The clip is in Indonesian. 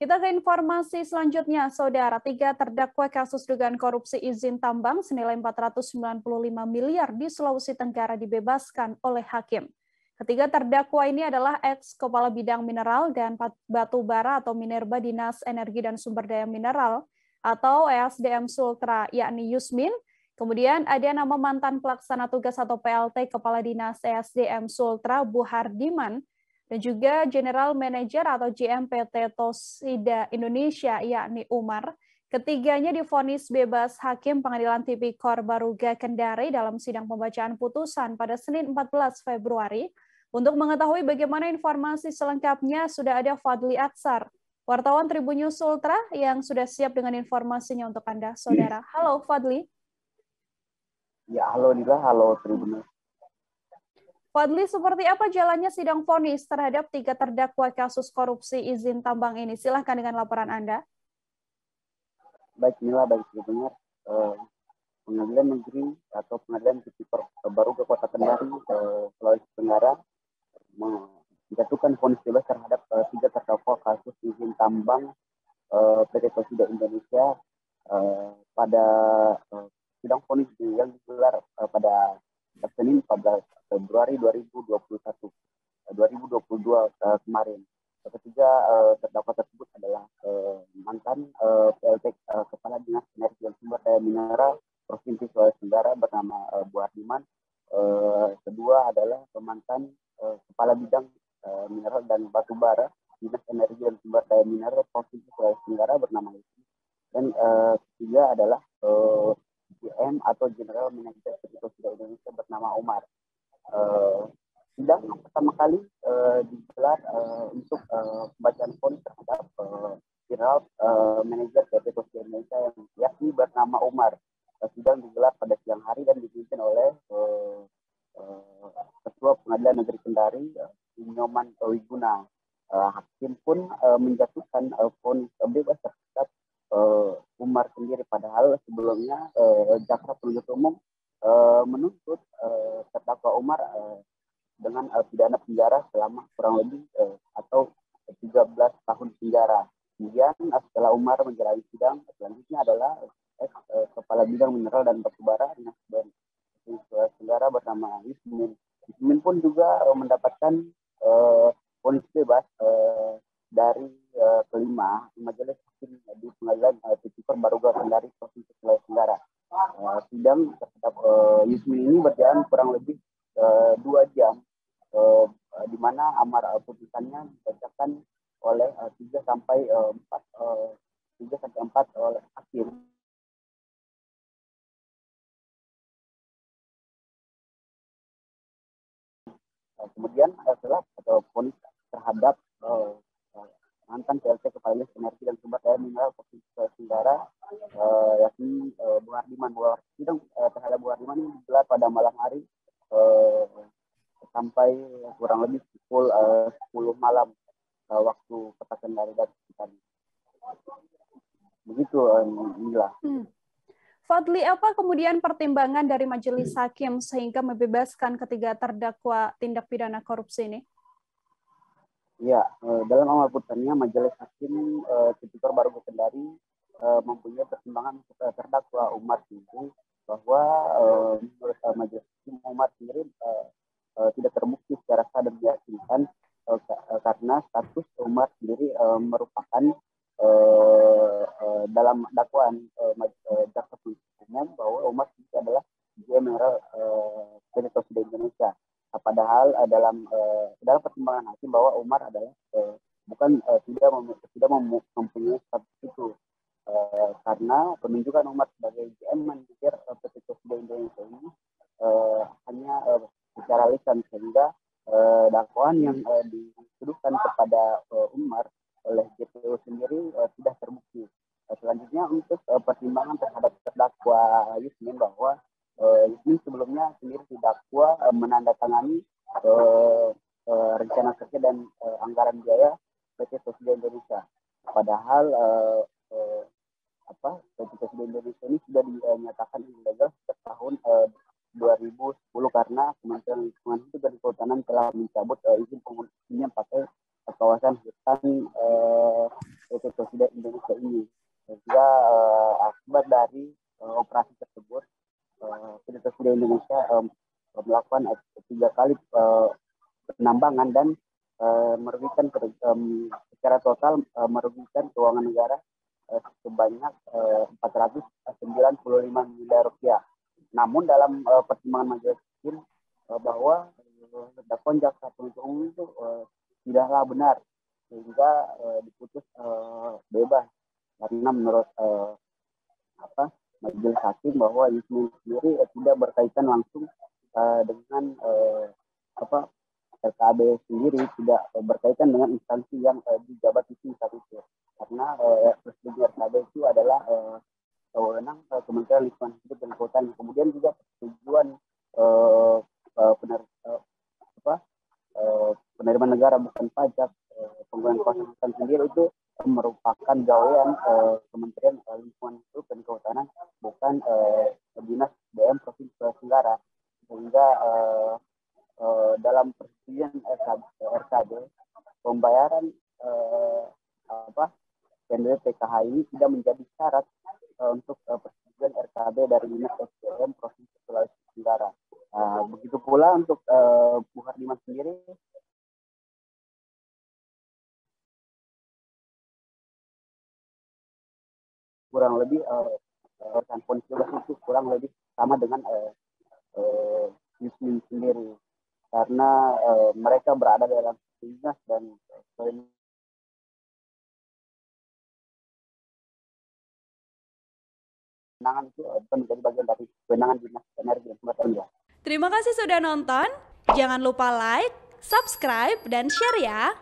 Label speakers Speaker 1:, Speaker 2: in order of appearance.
Speaker 1: Kita ke informasi selanjutnya, Saudara. 3 terdakwa kasus dugaan korupsi izin tambang senilai 495 miliar di Sulawesi Tenggara dibebaskan oleh hakim. Ketiga terdakwa ini adalah ex-kepala bidang mineral dan batu bara atau Minerba Dinas Energi dan Sumber Daya Mineral atau ESDM Sultra, yakni Yusmin. Kemudian ada nama mantan pelaksana tugas atau PLT Kepala Dinas ESDM Sultra, Buhardiman, dan juga General Manager atau GM PT Tosida Indonesia, yakni Umar. Ketiganya divonis bebas Hakim Pengadilan Tipikor Baruga Kendari dalam sidang pembacaan putusan pada Senin 14 Februari. Untuk mengetahui bagaimana informasi selengkapnya, sudah ada Fadli Aksar, wartawan Tribun News Sultra yang sudah siap dengan informasinya untuk Anda, Saudara. Halo, Fadli.
Speaker 2: Ya, halo Dila, halo Tribun News.
Speaker 1: Fadli, seperti apa jalannya sidang vonis terhadap 3 terdakwa kasus korupsi izin tambang ini? Silahkan dengan laporan Anda.
Speaker 2: Baik, Mila, baik pendengar. Pengadilan Negeri atau Pengadilan Tipikor Baruga Kota Kendari, Sulawesi Tenggara, menjatuhkan vonis bebas terhadap 3 terdakwa kasus izin tambang PT Tosida Indonesia pada sidang vonis yang digelar pada Senin 14 Februari 2022 kemarin. Ketiga terdakwa tersebut adalah mantan PLT Kepala Dinas Energi dan Sumber Daya Mineral Provinsi Sulawesi Tenggara bernama Buhardiman. Kedua adalah mantan Kepala Bidang Mineral dan Batu Bara Dinas Energi dan Sumber Daya Mineral Provinsi Sulawesi Tenggara bernama Yusmin. Dan ketiga adalah GM atau General Manager PT Tosida Indonesia bernama Umar. Sidang pertama kali digelar untuk pembacaan vonis terhadap General Manager PT Tosida Indonesia yang yakni bernama Umar. Sidang digelar pada siang hari dan dipimpin oleh Ketua Pengadilan Negeri Kendari, Nyoman Wiguna. Hakim pun menjatuhkan vonis bebas terhadap Umar sendiri, padahal sebelumnya jaksa penuntut umum menuntut terdakwa Umar dengan pidana penjara selama kurang lebih atau 13 tahun penjara. Kemudian setelah Umar menjalani sidang, selanjutnya adalah Kepala Bidang Mineral dan Batu Bara Dinas Negara bernama Yusmin. Yusmin pun juga mendapatkan vonis bebas dari kelima majelis hakim di Pengadilan Tipikor Baruga Kendari Provinsi Sulawesi Tenggara. Sidang terhadap Yusmin ini berjalan kurang lebih 2 jam, di mana amar putusannya dibacakan oleh 3 sampai 4 oleh hakim. Kemudian setelah vonis terhadap mantan PLT Kepala Dinas Energi dan Sumber Daya Mineral Provinsi Sulawesi Tenggara, yakni Buhardiman. Sidang terhadap Buhardiman ini digelar pada malam hari sampai kurang lebih pukul 10 malam waktu Kota Kendari dan sekitarnya. Begitu, Mila.
Speaker 1: Fadli, apa kemudian pertimbangan dari majelis hakim sehingga membebaskan ketiga terdakwa tindak pidana korupsi ini?
Speaker 2: Ya, dalam amar putusannya majelis hakim Tipikor Baruga Kendari mempunyai pertimbangan untuk terdakwa Umar sendiri bahwa menurut majelis hakim Umar sendiri tidak terbukti secara sah dan meyakinkan karena status Umar sendiri merupakan dalam dakwaan jaksa penuntut umum bahwa Umar sendiri adalah General PT Tosida Indonesia. Padahal dalam pertimbangan hakim bahwa Umar adalah tidak mempunyai status itu karena penunjukan Umar sebagai GM Manager PT Tosida Indonesia ini hanya secara lisan, sehingga dakwaan yang dituduhkan kepada Umar oleh JPU sendiri tidak terbukti. Selanjutnya untuk pertimbangan terhadap terdakwa Yusmin bahwa Yusmin sebelumnya sendiri didakwa menandatangani rencana kerja dan anggaran biaya PT Tosida Indonesia. Padahal PT Tosida Indonesia ini sudah dinyatakan ilegal sejak tahun 2010 karena Kementerian Lingkungan Hidup dan Kehutanan telah mencabut izin penggunaan pakai kawasan hutan PT Presiden Indonesia ini. Sehingga akibat dari operasi tersebut, Presiden Indonesia melakukan 3 kali penambangan dan merugikan secara total merugikan keuangan negara sebanyak 495 miliar rupiah. Namun dalam pertimbangan majelis hakim bahwa dakwaan jaksa penuntut umum itu tidaklah benar, sehingga diputus bebas karena menurut majelis hakim bahwa Yusmil sendiri tidak berkaitan langsung dengan RKAB sendiri, tidak berkaitan dengan instansi yang dijabat itu saat itu, karena Presiden RKAB itu adalah wewenang Kementerian Lingkungan Hidup dan Kehutanan. Kemudian juga persetujuan penerimaan negara bukan pajak, penggunaan kawasan hutan sendiri itu merupakan gawean Kementerian Lingkungan Hidup dan Kehutanan, bukan Dinas SDM Provinsi Sulawesi Tenggara. Sehingga dalam persetujuan RKB pembayaran tender PKH ini tidak menjadi syarat untuk persetujuan RKB dari Dinas SDM Provinsi Sulawesi Tenggara. Begitu pula untuk Bu Hardiman sendiri kurang lebih ponis bebas itu kurang lebih sama dengan Yusmin sendiri, karena mereka berada dalam dinas dan kewenangan itu menjadi bagian dari kewenangan Dinas Energi dan Sumber Daya.
Speaker 1: Terima kasih sudah nonton. Jangan lupa like, subscribe, dan share ya.